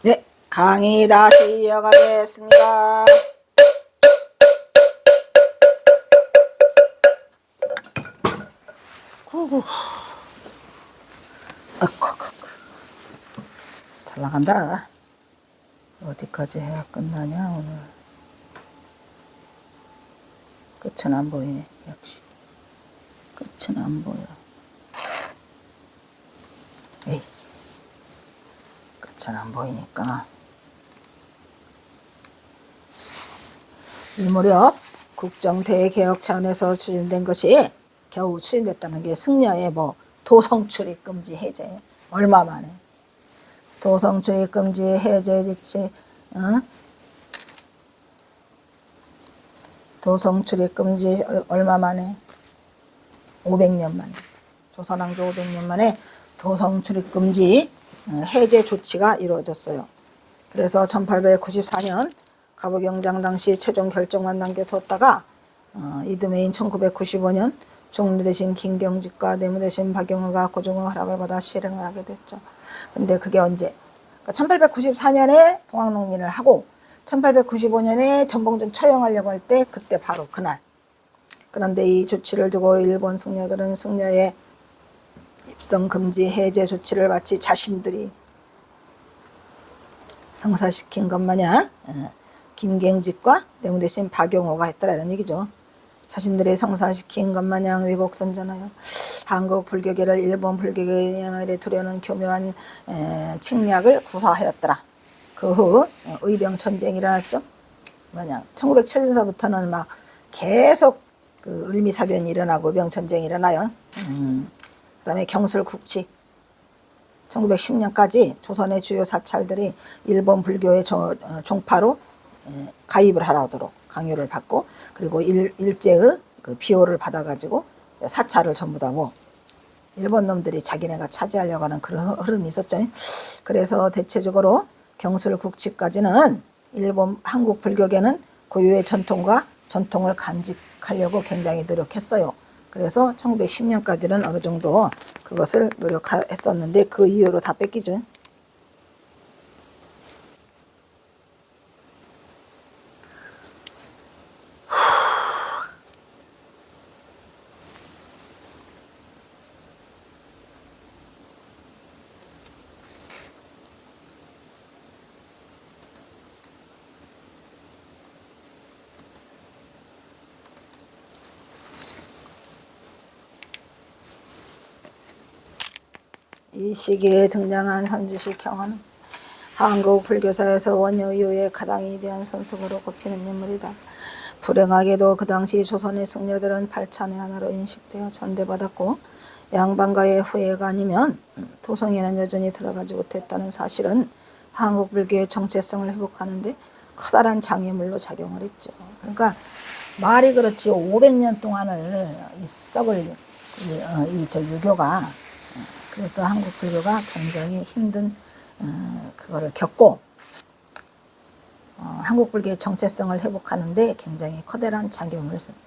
네, 강의 다시 이어가겠습니다. 잘 나간다. 어디까지 해야 끝나냐 오늘. 끝은 안 보이네. 역시 끝은 안 보여. 에이, 끝은 안 보이니까. 이 무렵 국정대개혁 차원에서 추진된 것이 겨우 추진됐다는 게 승려의 도성 출입 금지 해제. 얼마 만에 도성 출입 금지 해제 지치, 도성 출입 금지 얼마 만에? 500년 만에. 조선왕조 500년 만에 도성 출입 금지 해제 조치가 이루어졌어요. 그래서 1894년 갑오경장 당시 최종 결정만 남겨뒀다가 이듬해인 1995년 종로 대신 김경직과 내무 대신 박영의가 고종의 허락을 받아 실행을 하게 됐죠. 근데 그게 언제? 그러니까 1894년에 동학농민을 하고 1895년에 전봉준 처형하려고 할 때 그때 바로 그날. 그런데 이 조치를 두고 일본 승려들은 승려의 입성 금지 해제 조치를 마치 자신들이 성사시킨 것 마냥 김경직과 내무 대신 박용호가 했더라는 얘기죠. 자신들이 성사시킨 것 마냥 왜곡 선전하여 한국 불교계를 일본 불교계에 두려는 교묘한 책략을 구사하였더라. 그 후 의병전쟁이 일어났죠. 1907년서부터는 막 계속 그 을미사변이 일어나고 의병전쟁이 일어나요. 그 다음에 경술국치 1910년까지 조선의 주요 사찰들이 일본 불교의 종파로 가입을 하도록 강요를 받고, 그리고 일제의 그 비호를 받아가지고 사찰을 전부 다 일본 놈들이 자기네가 차지하려고 하는 그런 흐름이 있었죠. 그래서 대체적으로 경술국치까지는 일본 한국 불교계는 고유의 전통과 전통을 간직하려고 굉장히 노력했어요. 그래서 1910년까지는 어느 정도 그것을 노력했었는데 그 이후로 다 뺏기죠. 이 시기에 등장한 선지식 형은 한국 불교사에서 원효 이후에 가장 위대한 선수로 꼽히는 인물이다. 불행하게도 그 당시 조선의 승려들은 발찬의 하나로 인식되어 전대받았고 양반가의 후예가 아니면 도성에는 여전히 들어가지 못했다는 사실은 한국 불교의 정체성을 회복하는데 커다란 장애물로 작용을 했죠. 그러니까 말이 그렇지 500년 동안을 이 썩을 유교가, 그래서 한국 불교가 굉장히 힘든 그거를 겪고 한국 불교의 정체성을 회복하는데 굉장히 커다란 작용을 했습니다.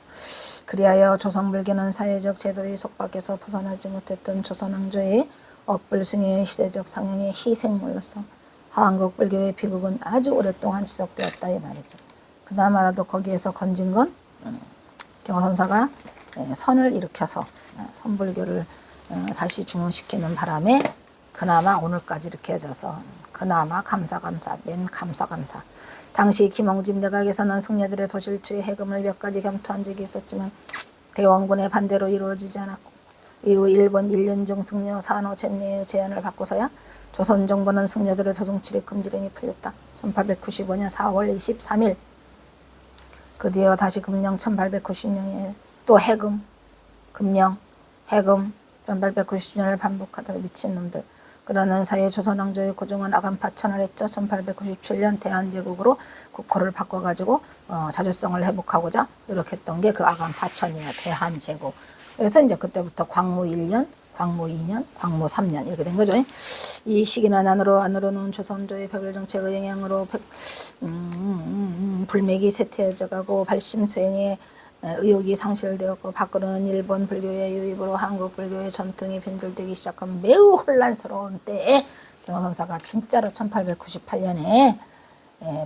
그리하여 조선 불교는 사회적 제도의 속박에서 벗어나지 못했던 조선왕조의 억불숭의 시대적 상향의 희생물로서 한국 불교의 비극은 아주 오랫동안 지속되었다 이 말이죠. 그나마라도 거기에서 건진 건 경화선사가 선을 일으켜서 선불교를 다시 중흥시키는 바람에 그나마 오늘까지 이렇게 해져서 그나마 감사 맨 감사. 당시 김홍집 내각에서는 승려들의 도실주의 해금을 몇 가지 검토한 적이 있었지만 대원군의 반대로 이루어지지 않았고, 이후 일본 일련종 승려 산호 젠네의 제안을 받고서야 조선 정부는 승려들의 도성출입 금지령이 풀렸다. 1895년 4월 23일. 그 뒤에 다시 금령 1890년에 또 해금, 금령, 해금 1890년을 반복하다가 미친놈들. 그러는 사이에 조선왕조의 고종은 아간 파천을 했죠. 1897년 대한제국으로 국호를 바꿔가지고 자주성을 회복하고자 노력했던 게 그 아간 파천이야. 대한제국. 그래서 이제 그때부터 광무 1년, 광무 2년, 광무 3년 이렇게 된 거죠. 이 시기는 안으로는 조선조의 벽일정책의 영향으로 불맥이 쇠퇴해져가고 발심수행에 의혹이 상실되었고 밖으로는 일본 불교의 유입으로 한국 불교의 전통이 변질되기 시작한 매우 혼란스러운 때에 경화선사가 진짜로 1898년에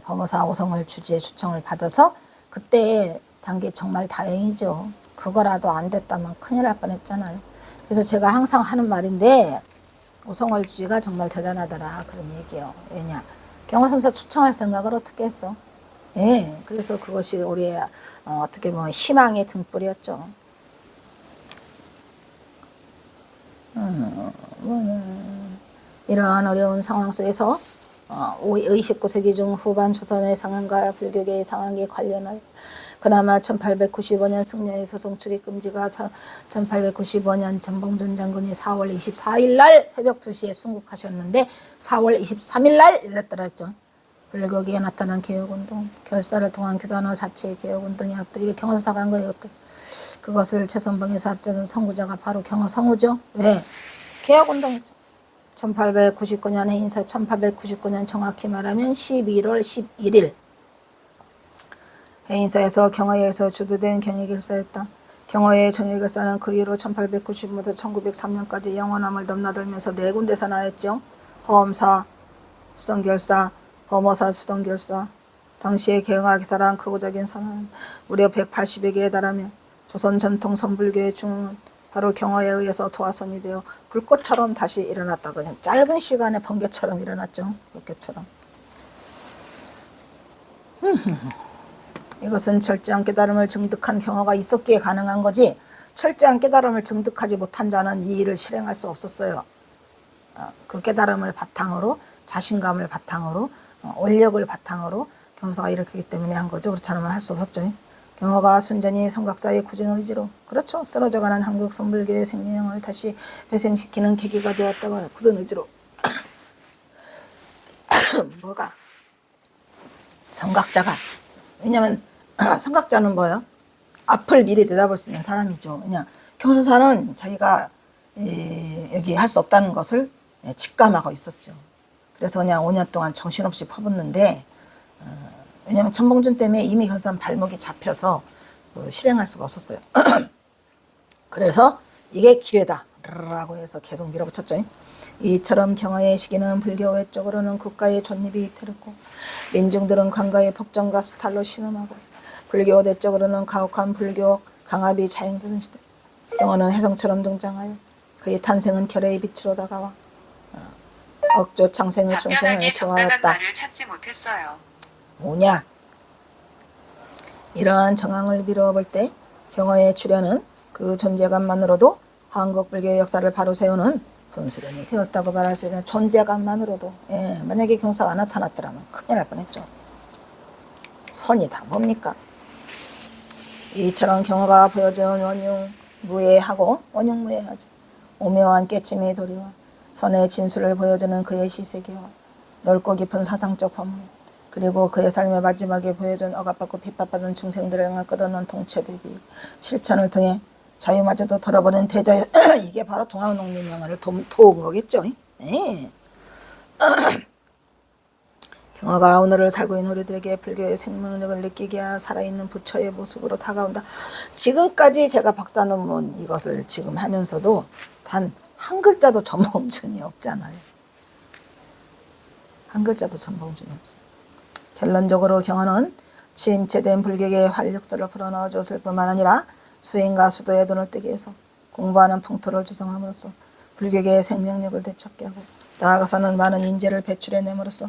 범어사 오성을 주지의 초청을 받아서 그때 단계 정말 다행이죠. 그거라도 안 됐다면 큰일 날 뻔했잖아요. 그래서 제가 항상 하는 말인데 오성월 주지가 정말 대단하더라 그런 얘기요. 왜냐 경화선사 초청할 생각을 어떻게 했어? 예, 그래서 그것이 우리의 어떻게 보면 희망의 등불이었죠. 이러한 어려운 상황 속에서 19세기 중 후반 조선의 상황과 불교계의 상황에 관련하여 그나마 1895년 승려의 소송 출입 금지가 1895년 전봉준 장군이 4월 24일 날 새벽 2시에 순국하셨는데 4월 23일 날 열렸더랬죠. 불교계에 나타난 개혁운동, 결사를 통한 교단화 자체의 개혁운동이 이게 경화선사가 한 거예요. 그것을 최선봉에서 앞서는 선구자가 바로 경화성우죠. 왜? 개혁운동이죠. 1899년 해인사 1899년 정확히 말하면 11월 11일 해인사에서 경화에서 주도된 경의결사였다. 경화의 정의결사는 그 이후로 1890부터 1903년까지 영원함을 넘나들면서 네 군데서 나왔죠. 허엄사, 수성결사, 범어사, 수성결사. 당시의 경화기사란 크고적인 선언은 무려 180여 개에 달하며 조선 전통 선불교의 중흥은 바로 경화에 의해서 도화선이 되어 불꽃처럼 다시 일어났다. 그냥 짧은 시간에 번개처럼 일어났죠. 번개처럼. 이것은 철저한 깨달음을 증득한 경화가 있었기에 가능한 거지 철저한 깨달음을 증득하지 못한 자는 이 일을 실행할 수 없었어요. 그 깨달음을 바탕으로 자신감을 바탕으로 원력을 바탕으로 경화가 일으키기 때문에 한 거죠. 그렇지 않으면 할 수 없었죠. 경화가 순전히 성각사의 굳은 의지로 그렇죠. 쓰러져가는 한국 선불교의 생명을 다시 회생시키는 계기가 되었다고 굳은 의지로 뭐가 성각자가 왜냐면 성각자는 뭐예요? 앞을 미리 내다볼 수 있는 사람이죠. 그냥 경화선사는 자기가 여기 할 수 없다는 것을 직감하고 있었죠. 그래서 그냥 5년 동안 정신없이 퍼붓는데 왜냐면 천봉준 때문에 이미 경화선 발목이 잡혀서 실행할 수가 없었어요. 그래서 이게 기회다 라고 해서 계속 밀어붙였죠. 이처럼 경화의 시기는 불교 외적으로는 국가의 존립이 이태롭고 민중들은 관가의 법정과 수탈로 신음하고 불교 내적으로는 가혹한 불교 강압이 자행되는 시대. 경화는 혜성처럼 등장하여 그의 탄생은 결의의 빛으로 다가와 억조 창생의 중생을 조화하였다. 말을 찾지 못했어요. 뭐냐? 이러한 정황을 미루어볼 때 경화의 출현은 그 존재감만으로도 한국 불교의 역사를 바로 세우는 분수령이 되었다고 말할 수 있는 존재감만으로도 만약에 경사가 안 나타났더라면 큰일 날 뻔했죠. 선이 다 뭡니까? 이처럼 경화가 보여준 원흉무예하고 원흉무예하죠. 오묘한 깨침의 도리와 선의 진수를 보여주는 그의 시세계와 넓고 깊은 사상적 법문 그리고 그의 삶의 마지막에 보여준 억압받고 핍박받은 중생들을 향한 끝없는 통치 대비 실천을 통해 자유마저도 털어버린 대자유 이게 바로 동학농민 영화를 도운 거겠죠. 네. 경화가 오늘을 살고 있는 우리들에게 불교의 생명력을 느끼게 한 살아있는 부처의 모습으로 다가온다. 지금까지 제가 박사논문 이것을 지금 하면서도 단 한 글자도 전봉준이 없잖아요. 한 글자도 전봉준이 없어요. 결론적으로 경화는 침체된 불교계의 활력소를 불어넣어줬을 뿐만 아니라 수행과 수도의 눈을 뜨게 해서 공부하는 풍토를 조성함으로써 불교계의 생명력을 되찾게 하고 나아가서는 많은 인재를 배출해냄으로써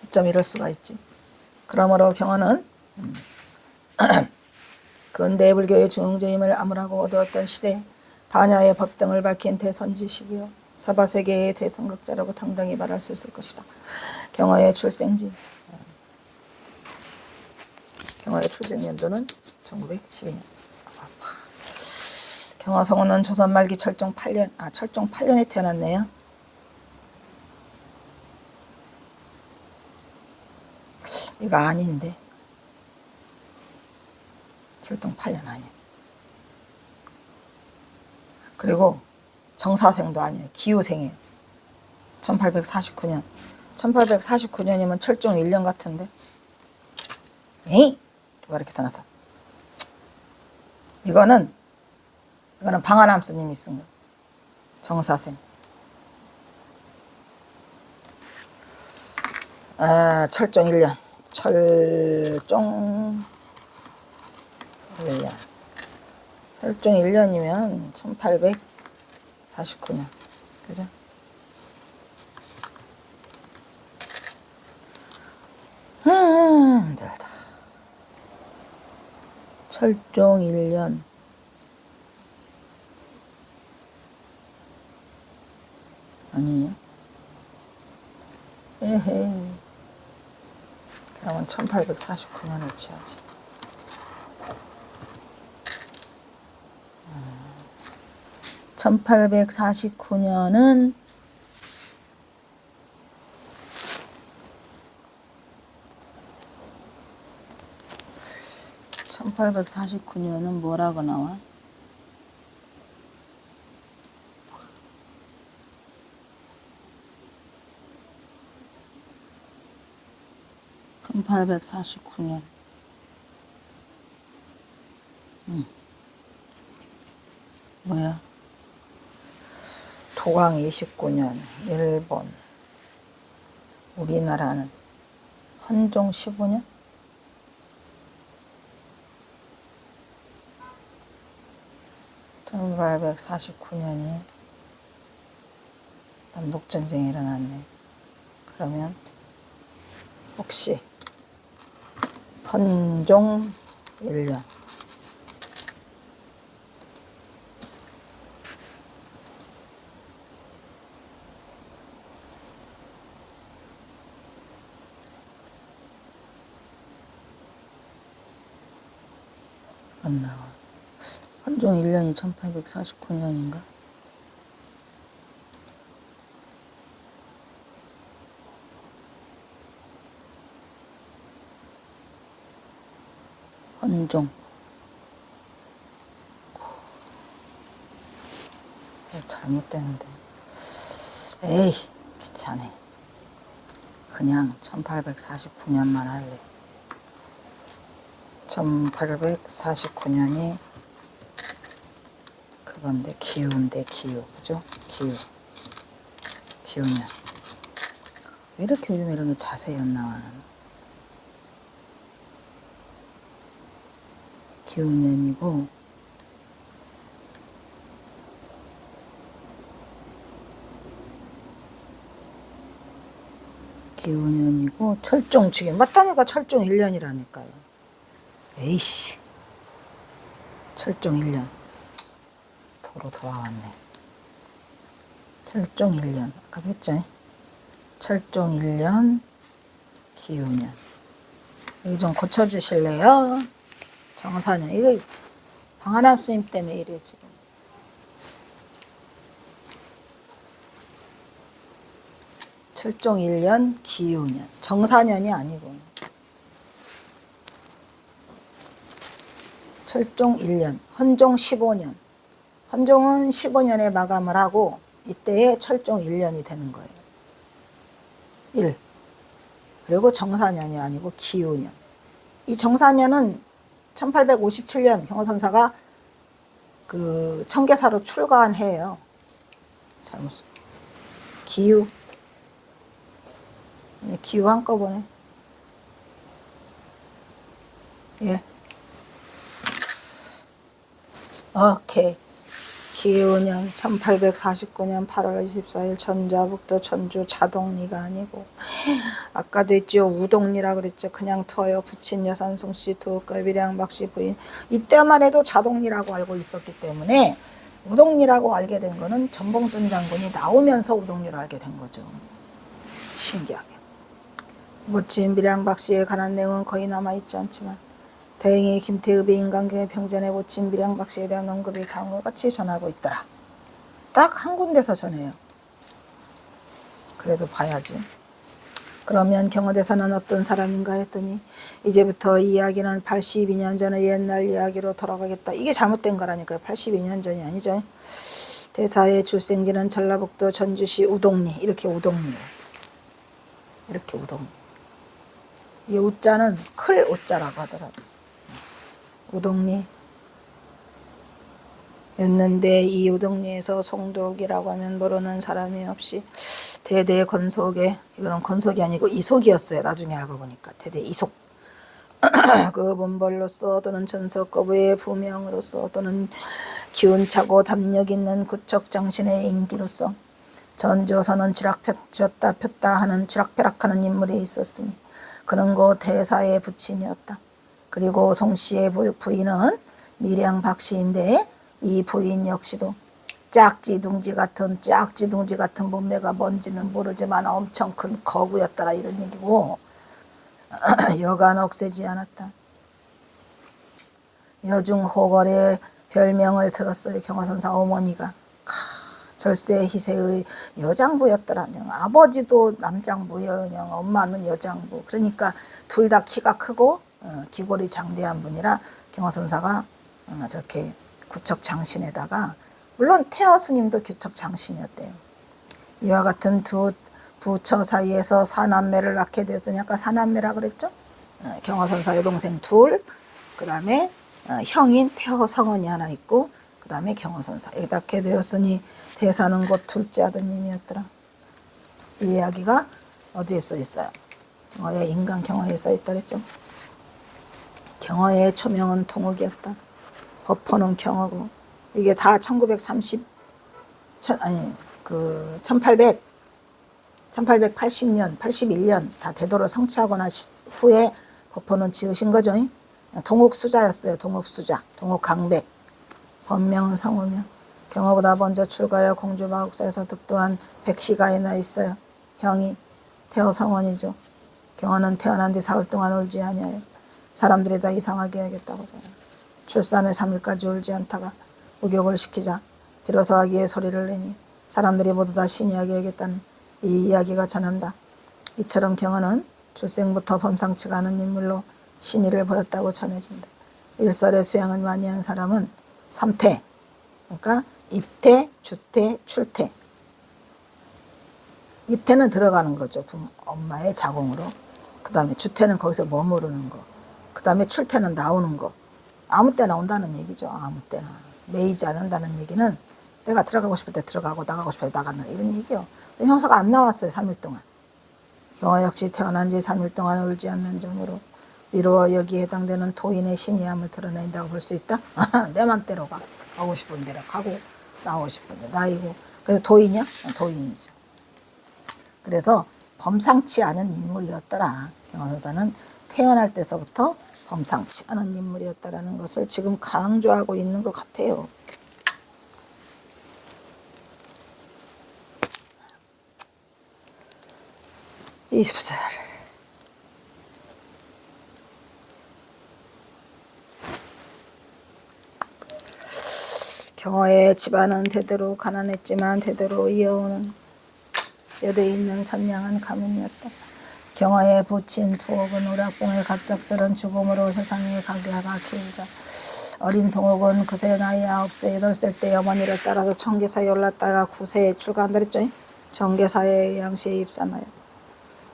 어쩜 이럴 수가 있지. 그러므로 경화는 근대 불교의 중흥조임을 암울하고 어두웠던 시대에 반야의 법 등을 밝힌 대선지식이요 사바세계의 대성각자라고 당당히 말할 수 있을 것이다. 경화의 출생지 경화의 출생연도는 1912년. 경화성우는 조선 말기 철종 8년 철종 8년에 태어났네요. 이거 아닌데 철종 8년 아니에요. 그리고 정사생도 아니에요. 기후생이에요. 1849년 1849년이면 철종 1년 같은데 에이 누가 이렇게 써놨어. 이거는 방아남 스님이 쓴 거. 정사생. 철종 1년. 철종 1년. 철종 1년이면 1849년. 그죠? 힘들다. 철종 1년. 아니요. 에헤이. 그러면 1849년을 치야지. 1849년은 1849년은 뭐라고 나와? (1849년) 뭐야? 도광 29년 일본. 우리나라는 헌종 15년? (1849년이) 남북전쟁이 일어났네. 그러면 혹시 헌종 1년 안 나와. 헌종 1년이 1849년인가? 헌종. 잘못되는데. 에이, 귀찮아. 그냥 1849년만 할래. 1849년이 그건데, 기우인데, 기우. 그죠? 기우년. 왜 이렇게 요즘 이런 게 자세히 안 나와? 기우년이고, 철종치기. 맞다니까 철종 1년이라니까요. 에이씨. 철종 1년. 도로 돌아왔네. 철종 1년. 아까도 했죠? 철종 1년, 기우년. 여기 좀 고쳐주실래요? 정사년. 이거 방아남 스님 때문에 이래 지금. 철종 1년, 기우년. 정사년이 아니고. 철종 1년, 헌종 15년. 헌종은 15년에 마감을 하고 이때에 철종 1년이 되는 거예요. 1. 그리고 정사년이 아니고 기우년. 이 정사년은 1857년 경호선사가 그 청계사로 출가한 해예요. 잘못 써. 기우 한꺼번에. 예. 오케이. 기우년 1849년 8월 24일 전자북도 전주 자동리가 아니고, 아까도 했죠. 우동리라 그랬죠. 그냥 두어요. 부친 여산 송씨 두꺼비량 박씨 부인. 이때만 해도 자동리라고 알고 있었기 때문에 우동리라고 알게 된 거는 전봉준 장군이 나오면서 우동리를 알게 된 거죠. 신기하게. 부친 비량 박씨에 관한 내용은 거의 남아있지 않지만 대행이 김태읍의 인간경의 평전에 보친 비량 박씨에 대한 언급이 다음과 같이 전하고 있더라. 딱 한 군데서 전해요. 그래도 봐야지. 그러면 경호대사는 어떤 사람인가 했더니 이제부터 이 이야기는 82년 전의 옛날 이야기로 돌아가겠다. 이게 잘못된 거라니까요. 82년 전이 아니죠. 대사의 출생지는 전라북도 전주시 우동리. 이렇게 우동리예요. 이렇게 우동리. 이 우자는 클 우자라고 하더라고요. 우동리 였는데 이 우동리에서 송독이라고 하면 모르는 사람이 없이 대대 건속에, 이거는 건속이 아니고 이속이었어요. 나중에 알고 보니까 대대 이속. 그 본벌로서 또는 전석 거부의 부명으로서 또는 기운차고 담력 있는 구척장신의 인기로서 전조선은 쥐락펴졌다 폈다 하는 쥐락펴락하는 인물이 있었으니 그는 곧 대사의 부친이었다. 그리고 동시에 부인은 밀양 박씨인데 이 부인 역시도 짝지둥지 같은 몸매가 뭔지는 모르지만 엄청 큰 거구였더라, 이런 얘기고, 여간 억세지 않았다. 여중호걸의 별명을 들었어요. 경화선사 어머니가. 절세 희세의 여장부였더라. 그냥 아버지도 남장부여, 그냥 엄마는 여장부. 그러니까 둘 다 키가 크고 기골이 장대한 분이라 경화선사가 저렇게 구척장신에다가, 물론 태어 스님도 구척장신이었대요. 이와 같은 두 부처 사이에서 사남매를 낳게 되었으니 아까 사남매라 그랬죠. 경화선사 여동생 둘, 그 다음에 형인 태허 성원이 하나 있고, 그 다음에 경화선사 이렇게 낳게 되었으니 대사는 곧 둘째 아드님이었더라. 이 이야기가 어디에 써 있어요? 경화의 인간 경화에 써 있다 그랬죠. 경화의 초명은 동욱이었다. 법호는 경화고, 이게 다 1880년 81년 다 대도를 성취하고 난 후에 법호는 지으신 거죠. 동욱수자였어요. 동욱수자, 동욱강백. 본명은 성우며 경화보다 먼저 출가하여 공주마국사에서 득도한 백시가이나 있어요. 형이 태어 성원이죠. 경화는 태어난 뒤 사흘 동안 울지 아니하여 사람들이 다 이상하게 해야겠다고 출산을 3일까지 울지 않다가 목욕을 시키자 비로소 아기의 소리를 내니 사람들이 모두 다 신이하게 해야겠다는 이 이야기가 전한다. 이처럼 경화는 출생부터 범상치가 않은 인물로 신의를 보였다고 전해진다. 일설의 수양을 많이 한 사람은 3태, 그러니까 입태, 주태, 출태. 입태는 들어가는 거죠. 엄마의 자궁으로. 그 다음에 주태는 거기서 머무르는 거. 그 다음에 출태는 나오는 거. 아무 때나 온다는 얘기죠. 아무 때나. 매이지 않는다는 얘기는 내가 들어가고 싶을 때 들어가고 나가고 싶을 때 나간다, 이런 얘기요. 형사가 안 나왔어요. 3일 동안. 경화 역시 태어난 지 3일 동안 울지 않는 점으로 미루어 여기에 해당되는 도인의 신이함을 드러낸다고 볼 수 있다. 내 맘대로 가. 가고 싶은 대로 가고 나오고 싶은 데 나이고. 그래서 도인이야? 도인이죠. 그래서 범상치 않은 인물이었더라. 경화선사는 태어날 때서부터 범상치 않은 인물이었다라는 것을 지금 강조하고 있는 것 같아요. 입살. 경화의 집안은 대대로 가난했지만 대대로 이어오는 여대에 있는 선량한 가문이었다. 경화의 부친 두옥은 우락봉의 갑작스런 죽음으로 세상에 가게 하가 키우자 어린 동옥은 그새 나이 9세 8살 때 어머니를 따라서 청계사에 올랐다가 9세에 출가한다 그랬죠. 청계사에 양시에 입산하여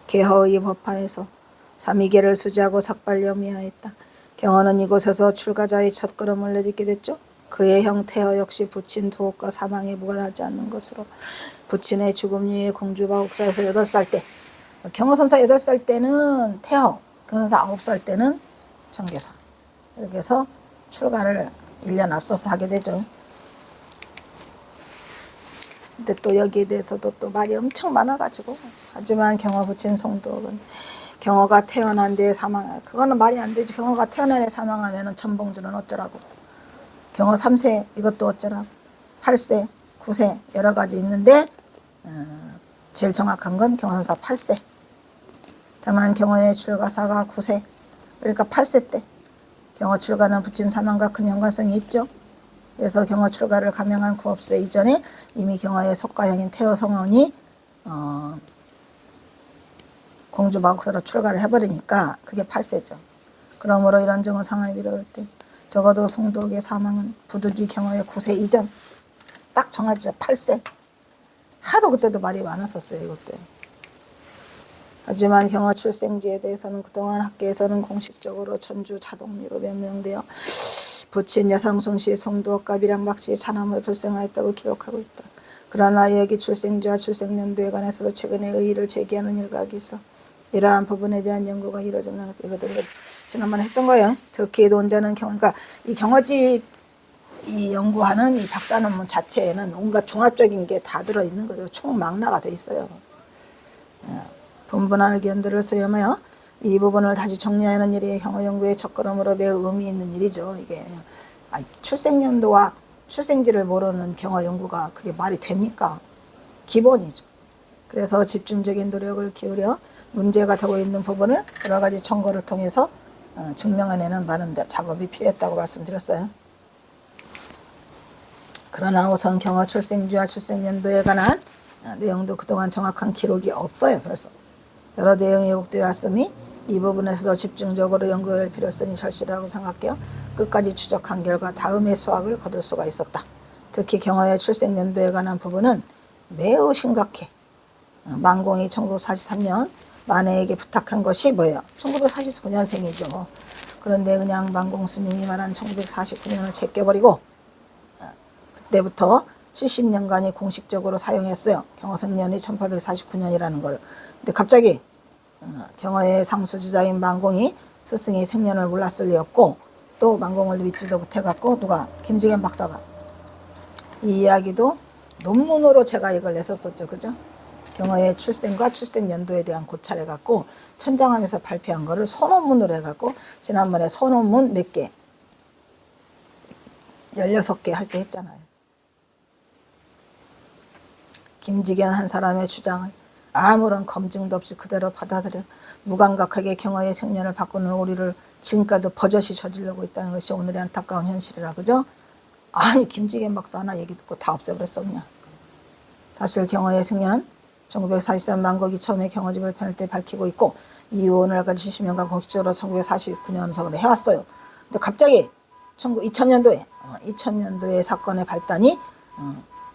개허의 법화에서 삼위계를 수지하고 삭발염이하였다. 경화는 이곳에서 출가자의 첫걸음을 내딛게 됐죠. 그의 형 태허 역시 부친 두옥과 사망에 무관하지 않는 것으로 부친의 죽음 이후에 공주마국사에서 8살 때, 경화선사 8살 때는 태허, 경화선사 9살 때는 청계사, 이렇게 해서 출가를 1년 앞서서 하게 되죠. 근데 또 여기에 대해서도 또 말이 엄청 많아가지고, 하지만 경화 부친 송독은 경화가 태어난 데에 그거는 말이 안 되지. 경화가 태어난 데 사망하면은 천봉주는 어쩌라고. 경화 3세 이것도 어쩌라고. 8세, 9세 여러 가지 있는데 제일 정확한 건 경화선사 8세. 다만 경화의 출가사가 9세, 그러니까 8세 때 경화 출가는 부침 사망과 큰 연관성이 있죠. 그래서 경화 출가를 감행한 9세 이전에 이미 경화의 속가형인 태허 성원이 공주마국사로 출가를 해버리니까 그게 8세죠. 그러므로 이런 정은 상황이 미뤄올 때 적어도 송독의 사망은 부득이 경화의 9세 이전, 딱 정하죠. 8세. 하도 그때도 말이 많았었어요. 이것도. 하지만 경화 출생지에 대해서는 그동안 학계에서는 공식적으로 천주 자동리로 명명되어 부친 여상송씨 송두옥갑이랑 막씨 차남으로 돌생하였다고 기록하고 있다. 그러나 여기 출생주와 출생연도에 관해서도 최근에 의의를 제기하는 일각이 있어 이러한 부분에 대한 연구가 이루어졌나. 이것도 지난번에 했던 거예요. 특히 논자는 그러니까 이 경어집 이 연구하는 이 박사 논문 자체에는 온갖 종합적인 게 다 들어있는 거죠. 총망라가 돼 있어요. 분분한 의견들을 수렴하여 이 부분을 다시 정리하는 일이 경어 연구의 첫걸음으로 매우 의미 있는 일이죠. 이게 출생연도와 출생지를 모르는 경어 연구가 그게 말이 됩니까? 기본이죠. 그래서 집중적인 노력을 기울여 문제가 되고 있는 부분을 여러 가지 청구를 통해서 증명해내는 많은 작업이 필요했다고 말씀드렸어요. 그러나 우선 경어 출생지와 출생연도에 관한 내용도 그동안 정확한 기록이 없어요. 벌써 여러 내용이 왜곡되어 왔으니 이 부분에서도 집중적으로 연구할 필요성이 절실하다고 생각해요. 끝까지 추적한 결과 다음의 수확을 거둘 수가 있었다. 특히 경어의 출생연도에 관한 부분은 매우 심각해. 만공이 1943년 만해에게 부탁한 것이 뭐예요? 1949년생이죠. 그런데 그냥 만공 스님이 말한 1949년을 제껴버리고 그때부터 70년간이 공식적으로 사용했어요. 경어생년이 1849년이라는 걸. 근데 갑자기 경어의 상수지자인 만공이 스승이 생년을 몰랐을 리 없고 또 만공을 믿지도 못해갖고 누가 김지겸 박사가 이 이야기도 논문으로 제가 이걸 냈었었죠. 그죠? 경어의 출생과 출생연도에 대한 고찰해갖고 천장함에서 발표한 거를 소논문으로 해갖고 지난번에 소논문 몇 개? 16개 할 때 했잖아요. 김지겸 한 사람의 주장을 아무런 검증도 없이 그대로 받아들여 무감각하게 경어의 생년을 바꾸는 오류를 지금까지도 버젓이 저지르고 있다는 것이 오늘의 안타까운 현실이라. 그죠? 아니 김지겸 박사 하나 얘기 듣고 다 없애버렸어 그냥. 사실 경어의 생년은 1943 만곡이 처음에 경어집을 펴낼 때 밝히고 있고 이후 오늘까지 70년간 공식적으로 1949년석을 해왔어요. 근데 갑자기 2000년도에 사건의 발단이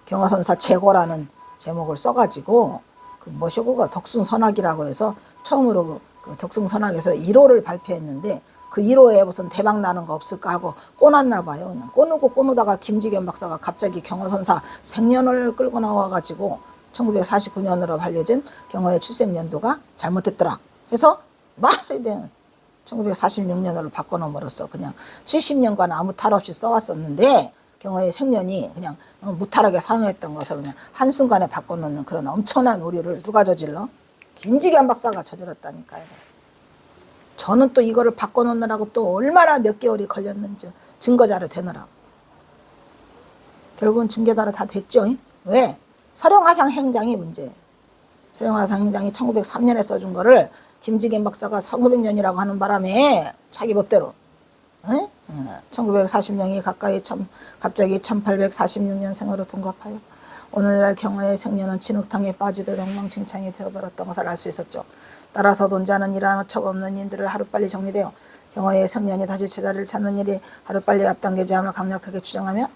경어선사 재고라는 제목을 써가지고 그 뭐시고가 덕순선악이라고 해서 처음으로 그 덕순선악에서 1호를 발표했는데 그 1호에 무슨 대박 나는 거 없을까 하고 꼬놨나 봐요. 그냥 꼬누다가 김지겸 박사가 갑자기 경어선사 생년을 끌고 나와가지고 1949년으로 알려진 경어의 출생연도가 잘못됐더라. 그래서 말이 돼. 1946년으로 바꿔놓음으로써 그냥 70년간 아무 탈 없이 써왔었는데 경어의 생년이 그냥 무탈하게 사용했던 것을 그냥 한순간에 바꿔놓는 그런 엄청난 오류를 누가 저질러? 김지겸 박사가 저질렀다니까요. 저는 또 이거를 바꿔놓느라고 또 얼마나 몇 개월이 걸렸는지 증거자료 되느라고. 결국은 증거자료 다 됐죠. 왜? 서령화상 행장이 문제예요. 서령화상 행장이 1903년에 써준 거를 김지겸 박사가 1900년이라고 하는 바람에 자기 멋대로 1940년이 갑자기 1846년생으로 둔갑하여 오늘날 경어의 생년은 진흙탕에 빠지듯 엉망진창이 되어버렸던 것을 알 수 있었죠. 따라서 논자는 이러한 어처없는 인들을 하루빨리 정리되어 경어의 생년이 다시 제자리를 찾는 일이 하루빨리 앞당기지 않음을 강력하게 추정하며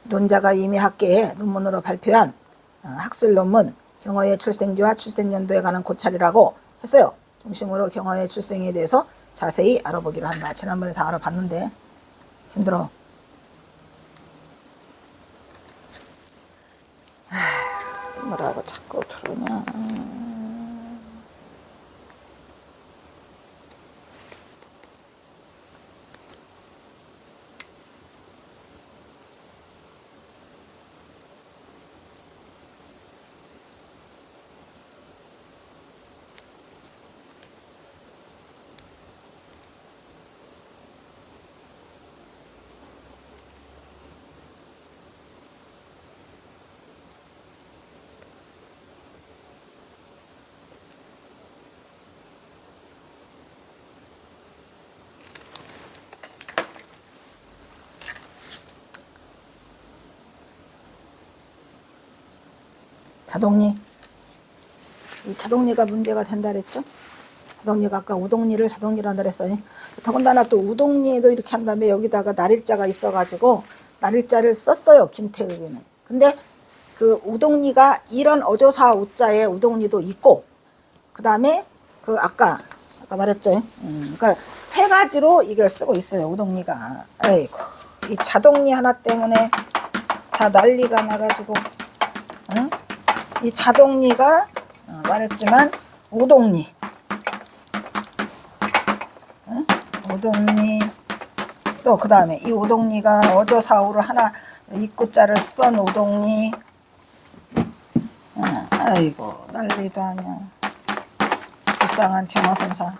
논자가 이미 학계에 논문으로 발표한 학술 논문 경어의 출생지와 출생연도에 관한 고찰이라고 했어요. 중심으로 경어의 출생에 대해서 자세히 알아보기로 한다. 지난번에 다 알아봤는데 힘들어. 뭐라고 자꾸 그러냐. 자동리. 이 자동리가 문제가 된다 그랬죠? 자동리가 아까 우동리를 자동리로 한다 그랬어요. 더군다나 또 우동리에도 이렇게 한 다음에 여기다가 날일자가 있어가지고 날일자를 썼어요. 김태읍에는. 근데 그 우동리가 이런 어조사 우자에 우동리도 있고 그 다음에 그 아까 말했죠. 그러니까 세 가지로 이걸 쓰고 있어요. 우동리가. 에이구 이 자동리 하나 때문에 다 난리가 나가지고, 응? 이 자동리가 말했지만 우동리, 응? 우동리, 또 그 다음에 이 우동리가 어조사우를 하나 입구자를 쓴 우동리. 아이고 난리도 아니야. 불쌍한 경화선사.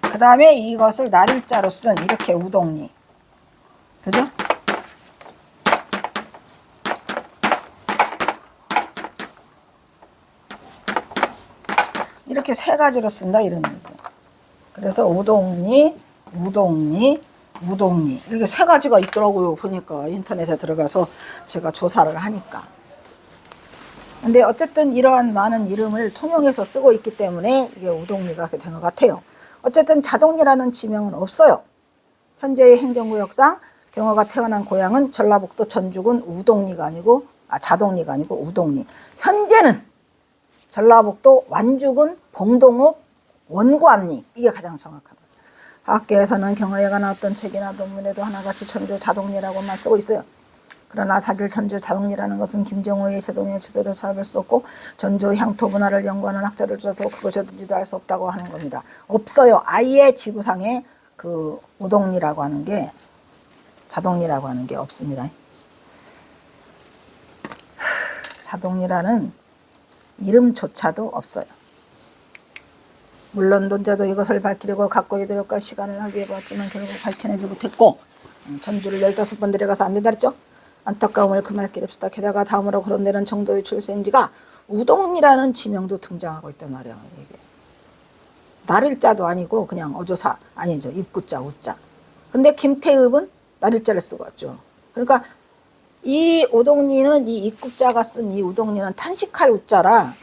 그 다음에 이것을 날일자로 쓴 이렇게 우동리. 그죠? 이렇게 세 가지로 쓴다 이런 얘기. 그래서 우동리, 우동리, 우동리 이렇게 세 가지가 있더라고요. 보니까 인터넷에 들어가서 제가 조사를 하니까. 근데 어쨌든 이러한 많은 이름을 통용해서 쓰고 있기 때문에 이게 우동리가 된 것 같아요. 어쨌든 자동리라는 지명은 없어요. 현재의 행정구역상 경화가 태어난 고향은 전라북도 전주군 우동리가 아니고 자동리가 아니고 우동리. 현재는 전라북도 완주군 봉동읍 원구암리. 이게 가장 정확합니다. 학계에서는 경화에 관한 어떤 책이나 논문에도 하나같이 전주 자동리라고만 쓰고 있어요. 그러나 사실 전주 자동리라는 것은 김정호의 제동에 주도돼 잡을 수 없고 전주 향토 문화를 연구하는 학자들조차도 그것이 어딘지도 알 수 없다고 하는 겁니다. 없어요. 아예 지구상에 그 우동리라고 하는 게 자동리라고 하는 게 없습니다. 자동리라는 이름조차도 없어요. 물론 논자도 이것을 밝히려고 각고의 노력과 시간을 하기해봤지만 결국 밝혀내지 못했고 전주를 15번 데려가서 안 된다 그랬죠. 안타까움을 금할 길 없다. 게다가 다음으로 거론되는 정도의 출생지가 우동리라는 지명도 등장하고 있단 말이에요. 이게 날일자도 아니고 그냥 어조사 아니죠. 입구자 우자. 근데 김태읍은 날일자를 쓰고 왔죠. 그러니까 이 우동리는 이 입구자가 쓴 이 우동리는 탄식할 우자라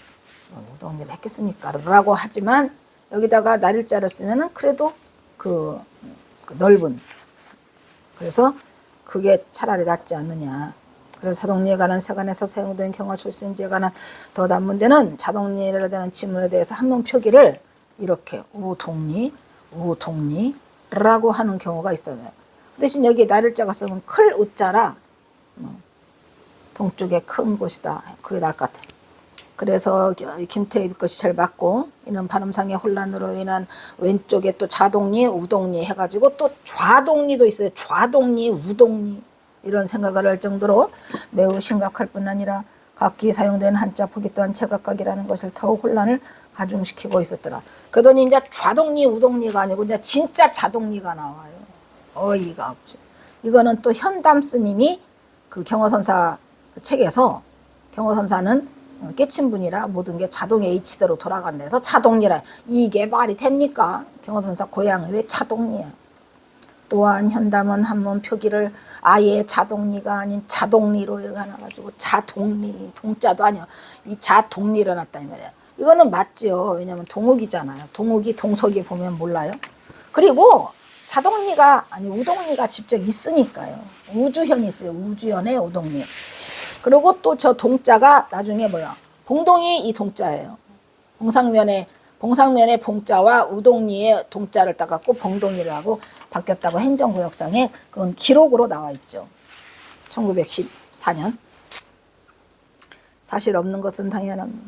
우동리를 했겠습니까? 라고 하지만 여기다가 날일자를 쓰면은 그래도 그 넓은, 그래서 그게 차라리 낫지 않느냐. 그래서 자동리에 관한 세관에서 사용된 경화 출생지에 관한 더 난 문제는 자동리에 대한 지문에 대해서 한문 표기를 이렇게 우동리, 우동리라고 하는 경우가 있어요. 대신 여기 날일자가 쓰면 클 우자라 동쪽에 큰 곳이다. 그게 나을 것 같아. 그래서 김태입 것이 제일 맞고, 이는 발음상의 혼란으로 인한 왼쪽에 또 자동리, 우동리 해가지고 또 좌동리도 있어요. 좌동리, 우동리 이런 생각을 할 정도로 매우 심각할 뿐 아니라 각기 사용된 한자 포기 또한 제각각이라는 것을 더욱 혼란을 가중시키고 있었더라. 그러더니 이제 좌동리, 우동리가 아니고 이제 진짜 자동리가 나와요. 어이가 없죠. 이거는 또 현담 스님이 그 경허선사 책에서, 경허선사는 깨친 분이라 모든 게 자동의 이치대로 돌아간다 해서 자동리라. 이게 말이 됩니까? 경허선사 고향이 왜 자동리야? 또한 현담은 한문 표기를 아예 자동리가 아닌 자동리로 해놔가지고 자동리, 동자도 아니야. 이 자동리로 놨다는 말이야. 이거는 맞지요. 왜냐면 동욱이잖아요. 동욱이 동석이 보면 몰라요. 그리고 자동리가 아니 우동리가 직접 있으니까요. 우주현이 있어요. 우주현의 우동리. 그리고 또 저 동자가 나중에 뭐야? 봉동이 이 동자예요. 봉상면의 봉자와 우동리의 동자를 따갖고 봉동이라고 바뀌었다고 행정구역상에 그건 기록으로 나와 있죠. 1914년. 사실 없는 것은 당연합니다.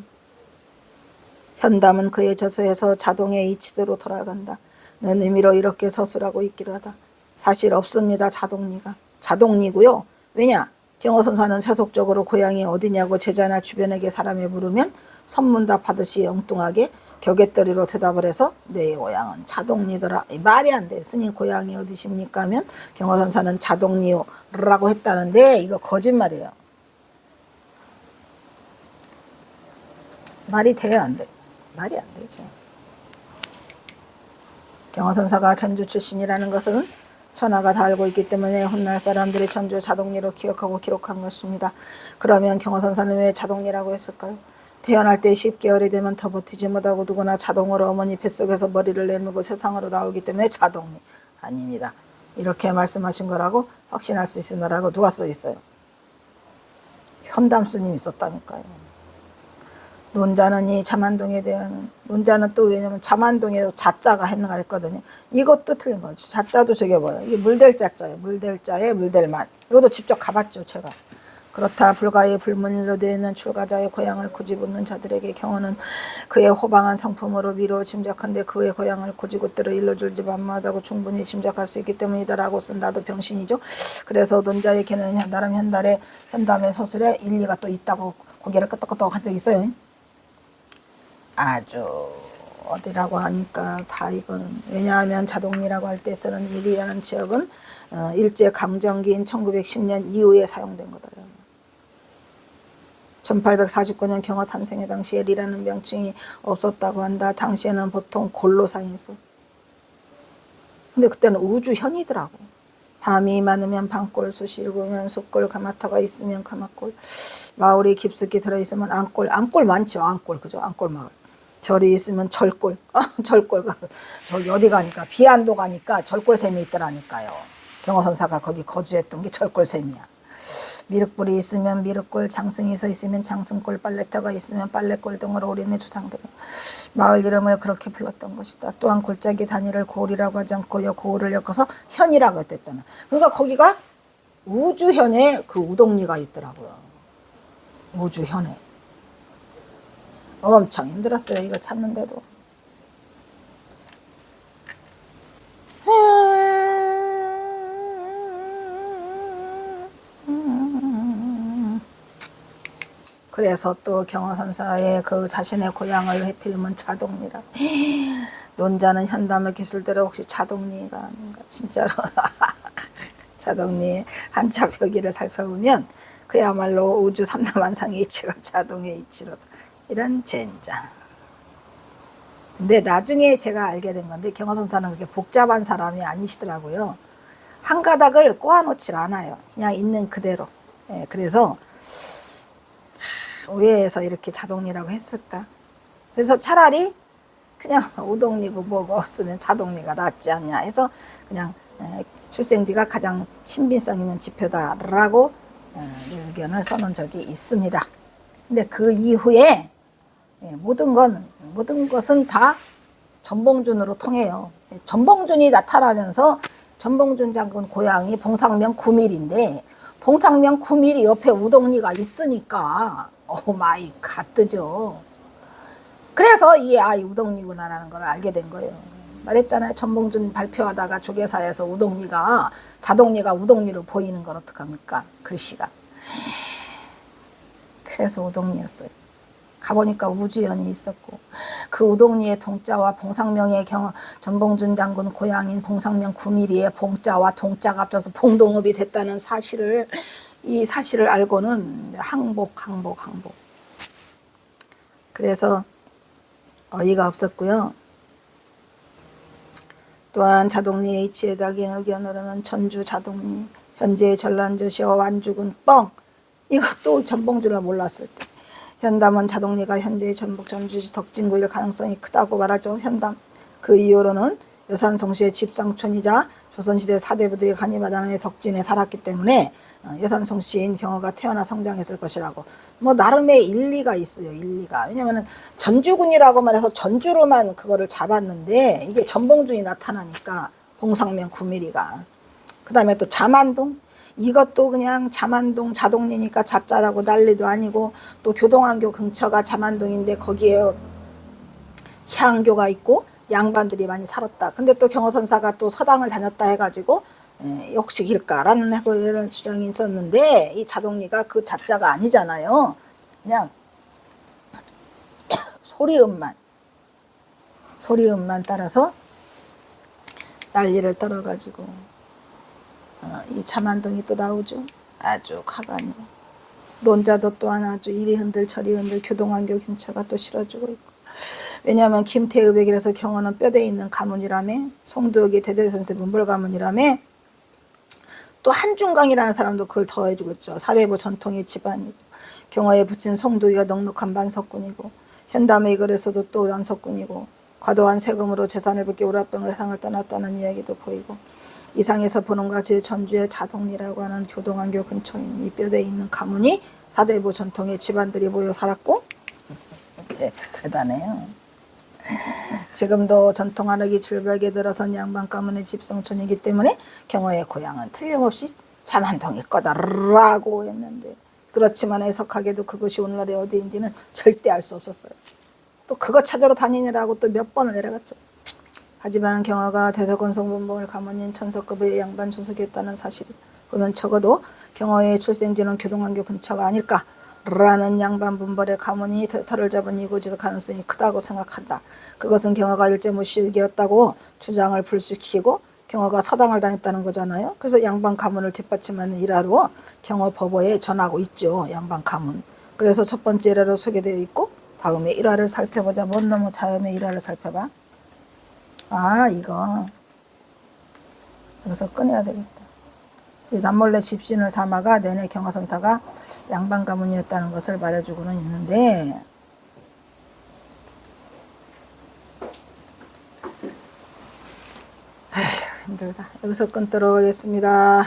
현담은 그의 저서에서 자동의 이치대로 돌아간다 는 의미로 이렇게 서술하고 있기도 하다. 사실 없습니다. 자동리고요. 왜냐? 경허선사는 세속적으로 고향이 어디냐고 제자나 주변에게 사람이 물으면 선문답하듯이 엉뚱하게 격외떨이로 대답을 해서 내 고향은 자동리더라. 말이 안 돼. 스님 고향이 어디십니까? 하면 경허선사는 자동리요 라고 했다는데 이거 거짓말이에요. 말이 돼야 안 돼. 말이 안 되죠. 경허선사가 전주 출신이라는 것은 천하가 다 알고 있기 때문에 훗날 사람들이 전주 자동리로 기억하고 기록한 것입니다. 그러면 경허선사는 왜 자동리라고 했을까요? 태어날 때 10개월이 되면 더 버티지 못하고 누구나 자동으로 어머니 뱃속에서 머리를 내밀고 세상으로 나오기 때문에 자동리. 아닙니다. 이렇게 말씀하신 거라고 확신할 수 있으라고 누가 써 있어요? 현담스님이 썼다니까요. 논자는 이 자만동에 대한, 논자는 또 왜냐면 자만동에 자자가 했거든요. 이것도 틀린 거지. 자자도 저게 뭐야. 이게 물될 자자예요. 물될 자에 물될만. 이것도 직접 가봤죠, 제가. 그렇다 불가의 불문일로 되어 있는 출가자의 고향을 굳이 묻는 자들에게 경호는 그의 호방한 성품으로 미루어 짐작한데 그의 고향을 굳이 곧대로 일러줄지 만무하다고 충분히 짐작할 수 있기 때문이다라고 쓴다도 병신이죠. 그래서 논자의 걔는 나름 현담의 서술에 일리가 또 있다고 고개를 끄덕끄덕 한 적이 있어요. 아주 어디라고 하니까 다 이거는, 왜냐하면 자동리라고 할 때 쓰는 일이라는 지역은 일제 강점기인 1910년 이후에 사용된 거더라고요. 1849년 경화 탄생의 당시에 리라는 명칭이 없었다고 한다. 당시에는 보통 골로 사용했어. 근데 그때는 우주현이더라고. 밤이 많으면 밤골, 숯이 일구면 숯골, 가마터가 있으면 가마골, 마을이 깊숙이 들어있으면 안골, 안골 많죠. 안골, 그죠? 안골 마을. 절이 있으면 절골, 절골. 저기 어디 가니까 비안도 가니까 절골샘이 있더라니까요. 경호선사가 거기 거주했던 게 절골샘이야. 미륵불이 있으면 미륵골, 장승이 서 있으면 장승골, 빨래터가 있으면 빨래골 등으로 우리는 주상들은 마을 이름을 그렇게 불렀던 것이다. 또한 골짜기 단위를 고을이라고 하지 않고 고을을 엮어서 현이라고 했댔잖아. 그러니까 거기가 우주현에 그 우동리가 있더라고요. 우주현에. 엄청 힘들었어요, 이거 찾는데도. 그래서 또 경화선사의 그 자신의 고향을 해필이면 자동리라. 논자는 현담의 기술대로 혹시 자동리가 아닌가. 진짜로 자동리의 한자 표기를 살펴보면 그야말로 우주 삼라만상의 이치가 자동의 이치로다. 이런 젠장. 근데 나중에 제가 알게 된 건데 경화선사는 그렇게 복잡한 사람이 아니시더라고요. 한 가닥을 꼬아놓질 않아요. 그냥 있는 그대로. 그래서 우회해서 이렇게 자동리라고 했을까? 그래서 차라리 그냥 우동리고 뭐가 없으면 자동리가 낫지 않냐 해서 그냥 출생지가 가장 신빙성 있는 지표다라고 의견을 써놓은 적이 있습니다. 근데 그 이후에 모든 것은 다 전봉준으로 통해요. 전봉준이 나타나면서 전봉준 장군 고향이 봉상면 9밀인데 봉상면 9밀이 옆에 우동리가 있으니까 오 마이 갓 뜨죠. 그래서 이 우동리구나라는 걸 알게 된 거예요. 말했잖아요. 전봉준 발표하다가 조계사에서 우동리가 자동리가 우동리로 보이는 건 어떡합니까? 글씨가. 그래서 우동리였어요. 가보니까 우주현이 있었고 그 우동리의 동자와 봉상명의 전봉준 장군 고향인 봉상명 9밀리의 봉자와 동자가 합쳐서 봉동읍이 됐다는 사실을, 이 사실을 알고는 항복. 그래서 어이가 없었고요. 또한 자동리의 이치에 대한 의견으로는 전주 자동리, 현재 전란주시와 완주군 뻥, 이것도 전봉준을 몰랐을 때 현담은 자동리가 현재의 전북 전주시 덕진구일 가능성이 크다고 말하죠. 현담. 그 이유로는 여산송시의 집상촌이자 조선시대 사대부들이 간이마당의 덕진에 살았기 때문에 여산송시인 경호가 태어나 성장했을 것이라고. 뭐 나름의 일리가 있어요. 일리가. 왜냐하면 전주군이라고 말해서 전주로만 그거를 잡았는데 이게 전봉준이 나타나니까 봉상면 9밀리가. 그 다음에 또 자만동. 이것도 그냥 자만동 자동리니까 자자라고 난리도 아니고 또 교동안교 근처가 자만동인데 거기에 향교가 있고 양반들이 많이 살았다. 근데 또 경호선사가 또 서당을 다녔다 해가지고 역식일까라는 이런 주장이 있었는데 이 자동리가 그 자자가 아니잖아요. 그냥 소리음만 따라서 난리를 떨어가지고 이 자만동이 또 나오죠. 아주 가관이. 논자도 또한 아주 이리 흔들 저리 흔들 교동안교 근처가 또 실어주고 있고. 왜냐하면 김태의백이라서 경호는 뼈대 있는 가문이라며, 송두역이 대대선세 문벌가문이라며, 또 한중강이라는 사람도 그걸 더해주고 있죠. 사대부 전통의 집안이고 경호에 붙인 송두기가 넉넉한 만석군이고 현담의 글에서도 또 안석군이고 과도한 세금으로 재산을 붓게 우라병을 상을 떠났다는 이야기도 보이고 이상에서 보는 같이 전주의 자동리라고 하는 교동안교 근처인 이 뼈대에 있는 가문이 사대부 전통의 집안들이 모여 살았고 대단해요. 지금도 전통 한옥이 질벽에 들어선 양반 가문의 집성촌이기 때문에 경호의 고향은 틀림없이 잠안동일 거다라고 했는데, 그렇지만 애석하게도 그것이 오늘날의 어디인지는 절대 알 수 없었어요. 또 그거 찾으러 다니느라고 또 몇 번을 내려갔죠. 하지만 경호가 대서군 성분봉을 가문인 천석급의 양반 조석이었다는 사실 보면 적어도 경호의 출생지는 교동왕교 근처가 아닐까라는 양반 분벌의 가문이 터를 잡은 이곳일 가능성이 크다고 생각한다. 그것은 경호가 일제무식이었다고 주장을 불식시키고 경호가 서당을 다녔다는 거잖아요. 그래서 양반 가문을 뒷받침하는 일화로 경호 법어에 전하고 있죠. 양반 가문. 그래서 첫 번째 일화로 소개되어 있고, 다음에 일화를 살펴보자. 뭔 놈의 다음에 일화를 살펴봐. 아, 이거 여기서 꺼내야 되겠다. 남몰래 집신을 삼아가 내내 경화성사가 양반 가문이었다는 것을 말해주고는 있는데, 힘들다. 여기서 끊도록 하겠습니다.